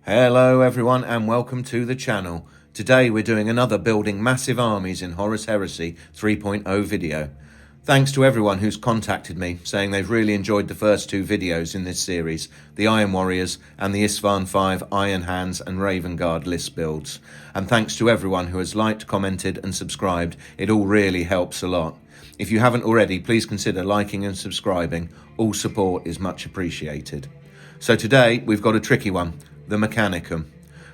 Hello everyone and welcome to the channel. Today we're doing another Building Massive Armies in Horus Heresy 3.0 video. Thanks to everyone who's contacted me saying they've really enjoyed the first two videos in this series, the Iron Warriors and the Isfahan 5 Iron Hands and Raven Guard list builds. And thanks to everyone who has liked, commented and subscribed. It all really helps a lot. If you haven't already, please consider liking and subscribing. All support is much appreciated. So today we've got a tricky one. The Mechanicum.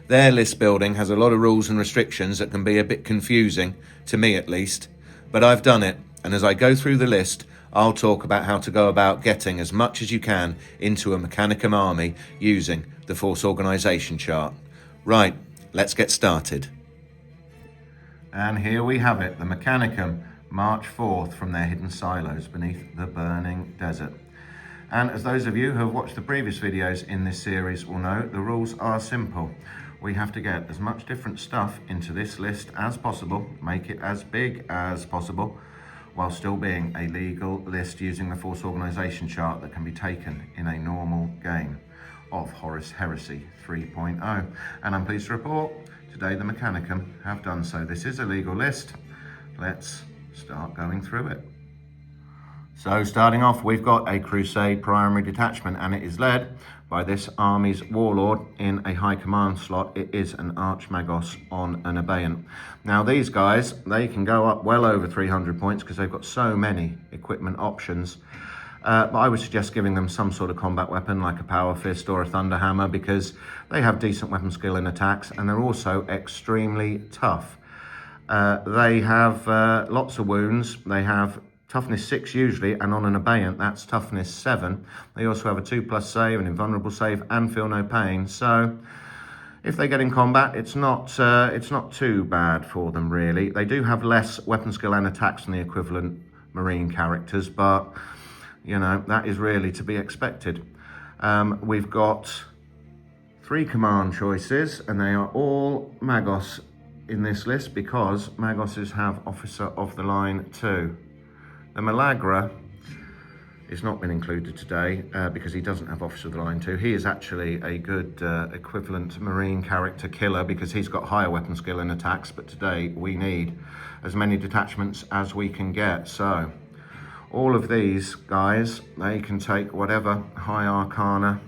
Their list building has a lot of rules and restrictions that can be a bit confusing, to me at least, but I've done it, and as I go through the list, I'll talk about how to go about getting as much as you can into a Mechanicum army using the Force Organisation chart. Right, let's get started. And here we have it, the Mechanicum march forth from their hidden silos beneath the burning desert. And as those of you who have watched the previous videos in this series will know, the rules are simple. We have to get as much different stuff into this list as possible, make it as big as possible, while still being a legal list using the Force Organisation chart that can be taken in a normal game of Horus Heresy 3.0. And I'm pleased to report, today the Mechanicum have done so. This is a legal list. Let's start going through it. So starting off, we've got a Crusade primary detachment, and it is led by this army's warlord in a high command slot. It is an Archmagos on an Abeyant. Now these guys, they can go up well over 300 points because they've got so many equipment options. But I would suggest giving them some sort of combat weapon like a power fist or a thunder hammer because they have decent weapon skill in attacks and they're also extremely tough. They have lots of wounds. They have toughness 6 usually, and on an Abeyant that's toughness 7. They also have a 2+ save, an invulnerable save, and feel no pain. So if they get in combat, it's not too bad for them really. They do have less weapon skill and attacks than the equivalent Marine characters, but you know, that is really to be expected. We've got 3 command choices, and they are all Magos in this list because Magoses have Officer of the Line too. The Malagra is not been included today because he doesn't have Officer of the Line 2. He is actually a good equivalent Marine character killer because he's got higher weapon skill and attacks, but today we need as many detachments as we can get. So all of these guys, they can take whatever high arcana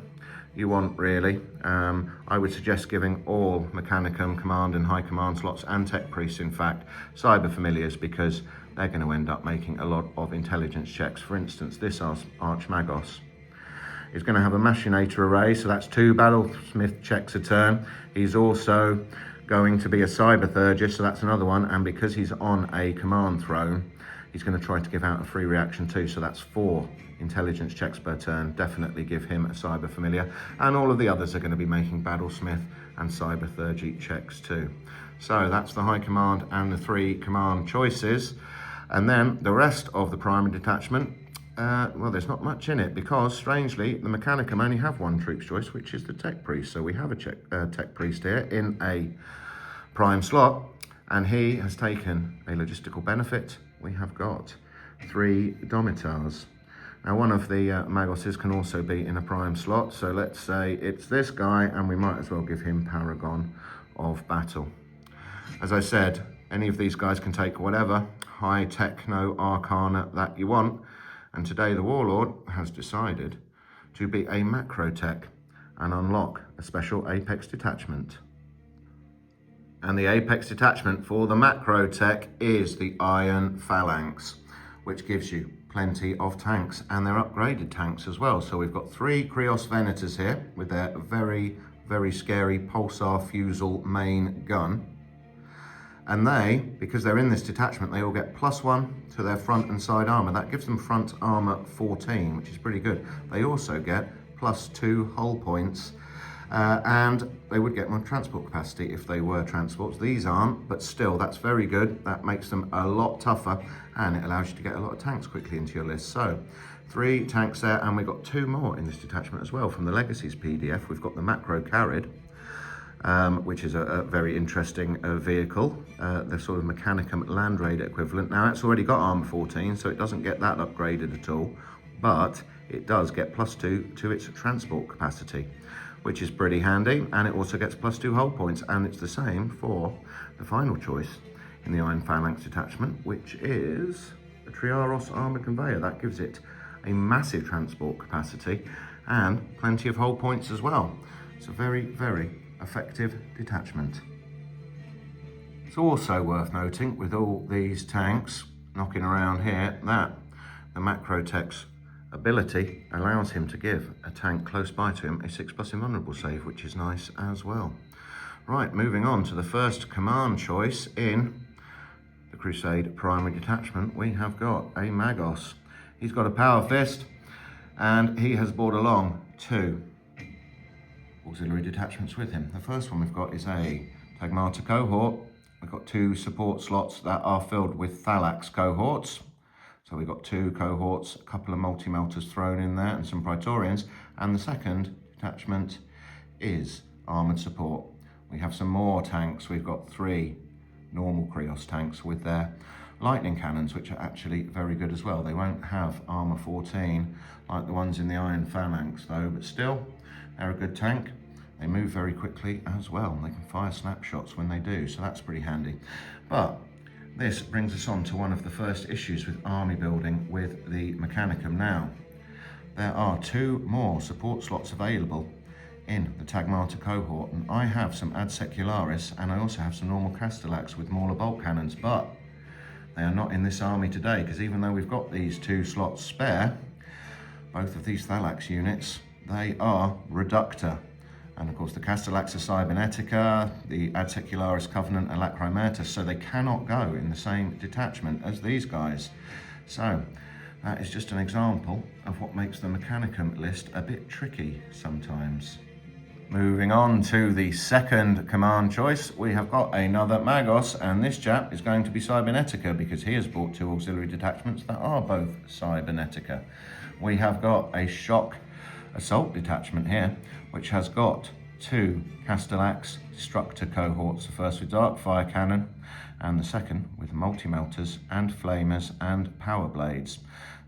you want really. I would suggest giving all Mechanicum command and high command slots and tech priests, in fact, cyber familiars, because they're going to end up making a lot of intelligence checks. For instance, this Archmagos is going to have a machinator array, so that's 2 battlesmith checks a turn. He's also going to be a cyber thurgist, so that's another one, and because he's on a command throne, he's going to try to give out a free reaction too, so that's 4 intelligence checks per turn. Definitely give him a cyber familiar, and all of the others are going to be making battlesmith and cyber thurgy checks too. So that's the high command and the 3 command choices. And then the rest of the primary detachment, well, there's not much in it because, strangely, the Mechanicum only have 1 troop's choice, which is the tech priest. So we have a tech priest here in a prime slot, and he has taken a logistical benefit. We have got 3 Domitars. Now, one of the Magoses can also be in a prime slot. So let's say it's this guy, and we might as well give him Paragon of Battle. As I said, any of these guys can take whatever high techno arcana that you want, and today the Warlord has decided to be a macro tech and unlock a special Apex detachment. And the Apex detachment for the macro tech is the Iron Phalanx, which gives you plenty of tanks, and they're upgraded tanks as well. So we've got 3 Krios Venators here with their very, very scary pulsar fusel main gun. And they, because they're in this detachment, they all get +1 to their front and side armor. That gives them front armor 14, which is pretty good. They also get +2 hull points, and they would get more transport capacity if they were transports. These aren't, but still, that's very good. That makes them a lot tougher, and it allows you to get a lot of tanks quickly into your list. So 3 tanks there, and we've got 2 more in this detachment as well from the Legacies PDF. We've got the Macro Carrid, which is a very interesting vehicle, the sort of Mechanicum Land Raider equivalent. Now, it's already got armor 14, so it doesn't get that upgraded at all, but it does get +2 to its transport capacity, which is pretty handy, and it also gets +2 hull points, and it's the same for the final choice in the Iron Phalanx detachment, which is the Triaros armoured conveyor. That gives it a massive transport capacity and plenty of hull points as well. It's a very, very effective detachment. It's also worth noting, with all these tanks knocking around here, that the Macrotech's ability allows him to give a tank close by to him a 6+ invulnerable save, which is nice as well. Right, moving on to the first command choice in the Crusade primary detachment, we have got a Magos. He's got a power fist, and he has brought along 2 auxiliary detachments with him. The first one we've got is a Taghmata cohort. We've got 2 support slots that are filled with phalanx cohorts. So we've got 2 cohorts, a couple of multi-melters thrown in there, and some Praetorians. And the second detachment is armoured support. We have some more tanks. We've got 3 normal Krios tanks with their lightning cannons, which are actually very good as well. They won't have armour 14 like the ones in the Iron Phalanx though, but still, they're a good tank. They move very quickly as well, and they can fire snapshots when they do, so that's pretty handy. But this brings us on to one of the first issues with army building with the Mechanicum now. There are 2 more support slots available in the Taghmata cohort, and I have some Ad Secularis, and I also have some normal Castellax with Mauler bolt cannons, but they are not in this army today, because even though we've got these 2 slots spare, both of these Phalanx units, they are Reductor. And of course the Castellax are Cybernetica, the Ad Secularis Covenant are Lacrimatus, so they cannot go in the same detachment as these guys. So that is just an example of what makes the Mechanicum list a bit tricky sometimes. Moving on to the second command choice, we have got another Magos, and this chap is going to be Cybernetica because he has brought 2 auxiliary detachments that are both Cybernetica. We have got a shock assault detachment here, which has got 2 Castellax destructor cohorts, the first with dark fire cannon and the second with multi-melters and flamers and power blades.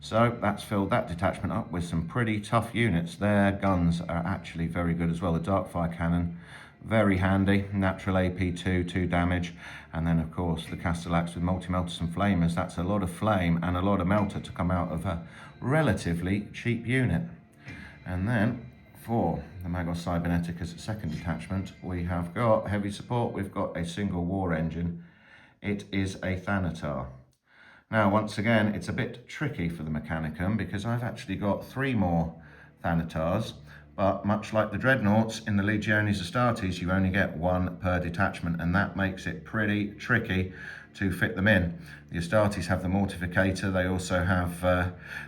So that's filled that detachment up with some pretty tough units. Their guns are actually very good as well. The dark fire cannon, very handy, natural AP2, 2 damage, and then of course the Castellax with multi-melters and flamers. That's a lot of flame and a lot of melter to come out of a relatively cheap unit. And then for the Magos Cyberneticas second detachment, we have got heavy support. We've got a single war engine. It is a Thanatar. Now, once again, it's a bit tricky for the Mechanicum because I've actually got 3 more Thanatars, but much like the Dreadnoughts in the Legiones Astartes, you only get 1 per detachment, and that makes it pretty tricky to fit them in. The Astartes have the Mortificator. They also have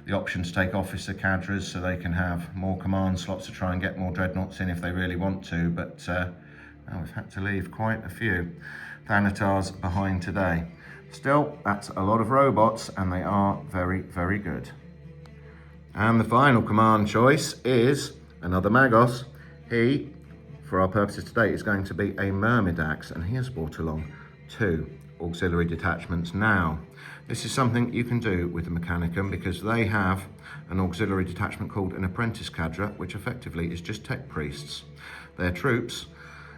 the option to take officer cadres, so they can have more command slots to try and get more Dreadnoughts in if they really want to, but now we've had to leave quite a few Thanatars behind today. Still, that's a lot of robots, and they are very, very good. And the final command choice is another Magos. He, for our purposes today, is going to be a Myrmidax, and he has brought along 2 auxiliary detachments. Now, this is something you can do with the Mechanicum because they have an auxiliary detachment called an Apprentice cadre, which effectively is just tech priests. They're troops,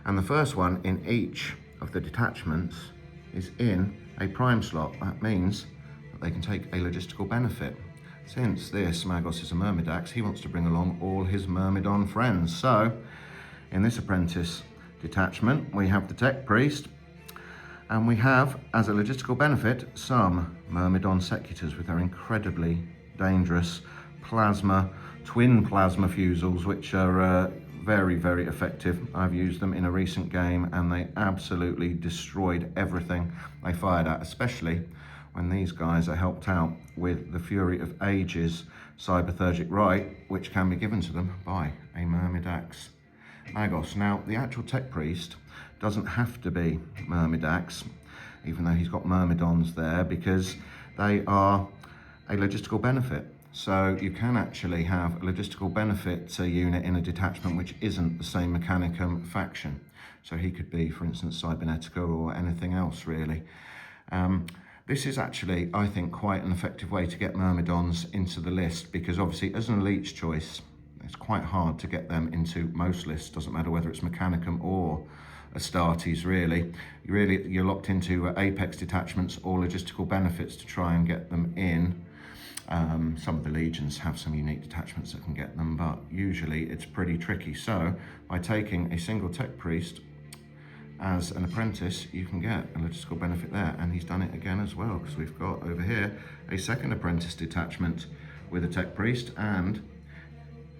and the first one in each of the detachments is in a prime slot. That means that they can take a logistical benefit. Since this Magos is a Myrmidax, he wants to bring along all his Myrmidon friends. So, in this Apprentice detachment, we have the Tech Priest, and we have, as a logistical benefit, some Myrmidon Secutors with their incredibly dangerous twin plasma fusils, which are very, very effective. I've used them in a recent game, and they absolutely destroyed everything they fired at, especially when these guys are helped out with the Fury of Ages Cyberthergic Right, which can be given to them by a Myrmidax Magos. Now, the actual Tech Priest doesn't have to be Myrmidax, even though he's got Myrmidons there, because they are a logistical benefit. So you can actually have a logistical benefit unit in a detachment which isn't the same Mechanicum faction. So he could be, for instance, Cybernetica or anything else, really. This is actually, I think, quite an effective way to get Myrmidons into the list, because obviously as an elite's choice, It's quite hard to get them into most lists, doesn't matter whether it's Mechanicum or Astartes really. You're locked into Apex detachments or logistical benefits to try and get them in. Some of the legions have some unique detachments that can get them, but usually it's pretty tricky. So by taking a single tech priest as an apprentice, you can get a logistical benefit there. And he's done it again as well, because we've got over here a second apprentice detachment with a tech priest, and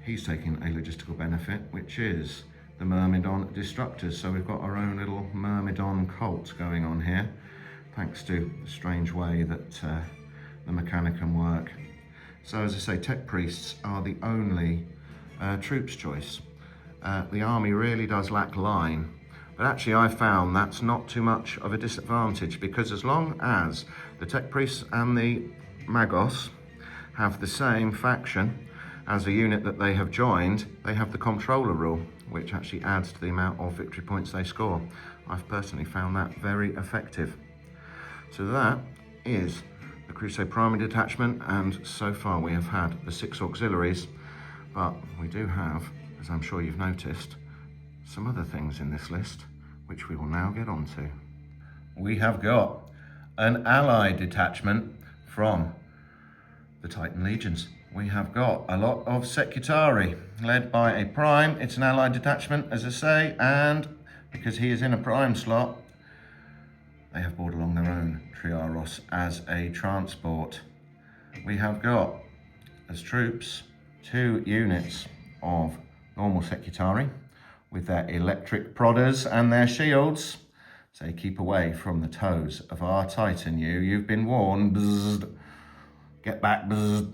he's taking a logistical benefit, which is the Myrmidon Destructors. So we've got our own little Myrmidon cult going on here, thanks to the strange way that the Mechanicum work. So as I say, tech priests are the only troops choice. The army really does lack line, but actually I found that's not too much of a disadvantage, because as long as the tech priests and the Magos have the same faction as a unit that they have joined, they have the comptroller rule, which actually adds to the amount of victory points they score. I've personally found that very effective. So that is the Crusade primary detachment, and so far we have had the 6 auxiliaries, but we do have, as I'm sure you've noticed, some other things in this list, which we will now get onto. We have got an allied detachment from the Titan Legions. We have got a lot of Secretari, led by a prime. It's an allied detachment, as I say, and because he is in a prime slot, they have brought along their own Triaros as a transport. We have got, as troops, 2 units of normal Secretari with their electric prodders and their shields. So keep away from the toes of our Titan, you've been warned. Bzzz. Get back. Bzzz.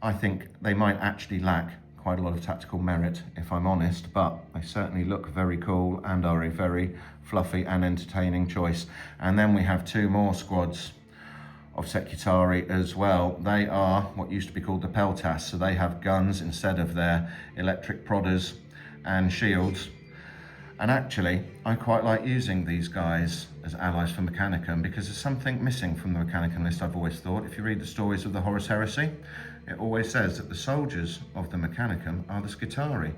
I think they might actually lack quite a lot of tactical merit, if I'm honest, but they certainly look very cool and are a very fluffy and entertaining choice. And then we have 2 more squads of Secretari as well. They are what used to be called the Peltas, so they have guns instead of their electric prodders and shields. And actually, I quite like using these guys as allies for Mechanicum, because there's something missing from the Mechanicum list, I've always thought. If you read the stories of the Horus Heresy, it always says that the soldiers of the Mechanicum are the Scutari.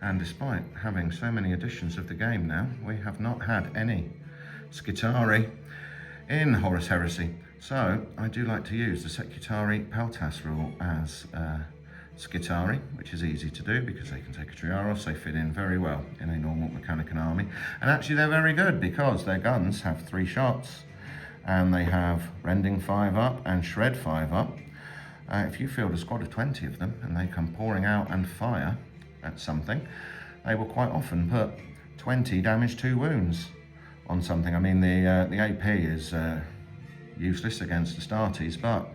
And despite having so many editions of the game now, we have not had any Scutari in Horus Heresy. So I do like to use the Secretari Peltas rule as Scutari, which is easy to do because they can take a Triaros. They fit in very well in a normal Mechanicum army. And actually they're very good because their guns have 3 shots and they have Rending 5 up and Shred 5 up. If you field a squad of 20 of them and they come pouring out and fire at something, they will quite often put 20 damage 2 wounds on something. I mean, the AP is useless against Astartes, but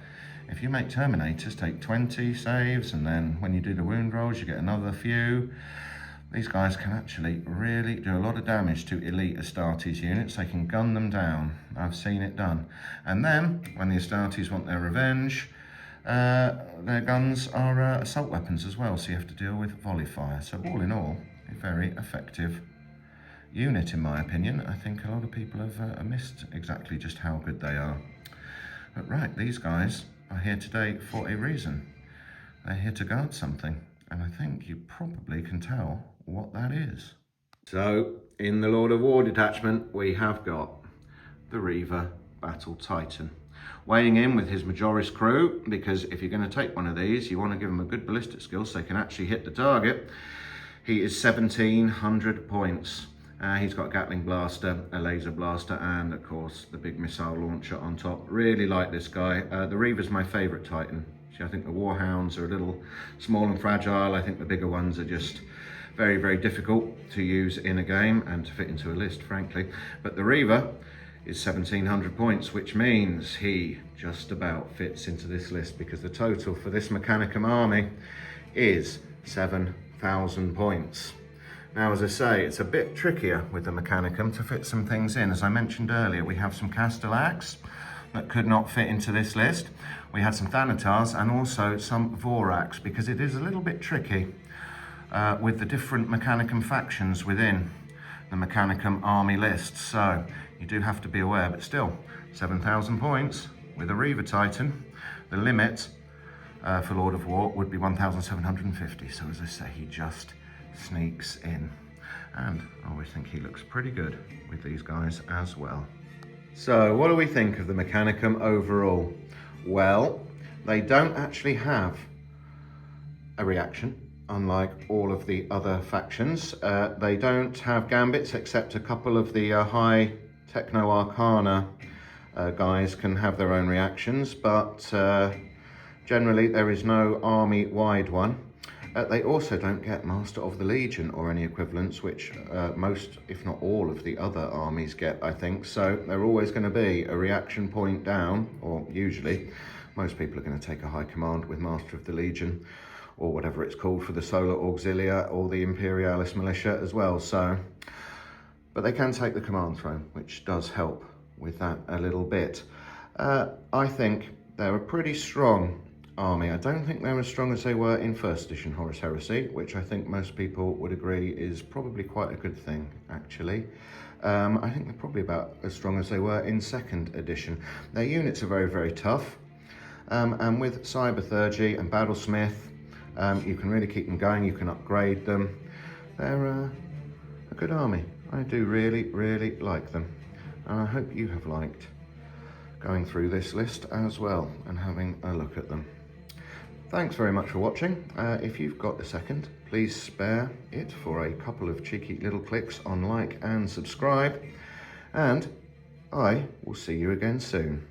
if you make Terminators take 20 saves and then when you do the wound rolls you get another few, these guys can actually really do a lot of damage to elite Astartes units. They can gun them down. I've seen it done. And then when the Astartes want their revenge, their guns are assault weapons as well, so you have to deal with volley fire. So all in all, a very effective unit in my opinion. I think a lot of people have missed exactly just how good they are. But right, these guys are here today for a reason. They're here to guard something, and I think you probably can tell what that is. So in the Lord of War detachment, we have got the Reaver Battle Titan, weighing in with his Majoris crew, because if you're going to take one of these, you want to give them a good ballistic skill so they can actually hit the target. He is 1,700 points. He's got a Gatling blaster, a laser blaster, and of course the big missile launcher on top. Really like this guy. The Reaver's my favourite Titan. See, I think the Warhounds are a little small and fragile. I think the bigger ones are just very, very difficult to use in a game and to fit into a list, frankly. But the Reaver is 1,700 points, which means he just about fits into this list, because the total for this Mechanicum army is 7,000 points. Now, as I say, it's a bit trickier with the Mechanicum to fit some things in. As I mentioned earlier, we have some Castellax that could not fit into this list. We had some Thanatars and also some Vorax, because it is a little bit tricky with the different Mechanicum factions within the Mechanicum army list. So you do have to be aware, but still, 7,000 points with a Reaver Titan. The limit for Lord of War would be 1,750. So as I say, he just sneaks in. And I always think he looks pretty good with these guys as well. So what do we think of the Mechanicum overall? Well, they don't actually have a reaction, unlike all of the other factions. They don't have gambits, except a couple of the high Techno Arcana guys can have their own reactions, but generally there is no army-wide one. They also don't get Master of the Legion or any equivalents, which most, if not all, of the other armies get, I think. So they're always going to be a reaction point down, or usually. Most people are going to take a high command with Master of the Legion, or whatever it's called for the Solar Auxilia, or the Imperialis Militia as well. So, but they can take the command throne, which does help with that a little bit. I think they're a pretty strong army. I don't think they're as strong as they were in first edition Horus Heresy, which I think most people would agree is probably quite a good thing, actually. I think they're probably about as strong as they were in second edition. Their units are very, very tough. And with Cybernetica and Battlesmith, you can really keep them going, you can upgrade them. They're a good army. I do really, really like them. And I hope you have liked going through this list as well and having a look at them. Thanks very much for watching. If you've got a second, please spare it for a couple of cheeky little clicks on like and subscribe. And I will see you again soon.